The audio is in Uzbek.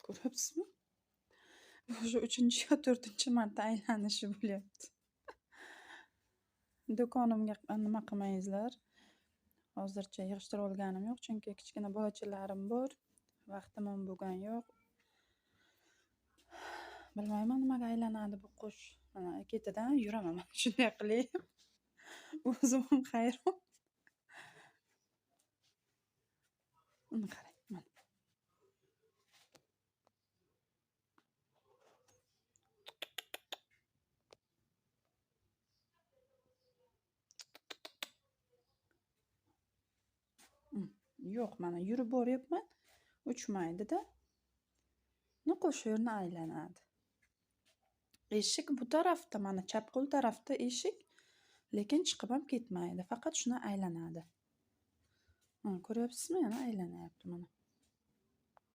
Ko'ryapsizmi? Уже 3-chi yo 4-chi marta aylanishi bo'lyapti. Do'konimga nima qilmaysizlar. Hozircha yig'ishtirib olganim yo'q, chunki kichkina bolachalarim bor. Vaqtim ham bo'lgan yo'q. Bilmayman nimaga aylanadi bu qush. Mana ketidan yuraman. Shunday qilay. O'zim ham hayron. Uni qarang, mana. Yo'q, mana yurib boryapman. Uchmaydi-da. Nuqul shu yerni aylanadi. Eshik bu tarafda, mana chap qo'l tarafda eshik, lekin chiqib ham ketmaydi. Faqat shuni aylanadi. Ko'ryapsizmi? Yana aylanyapti mana.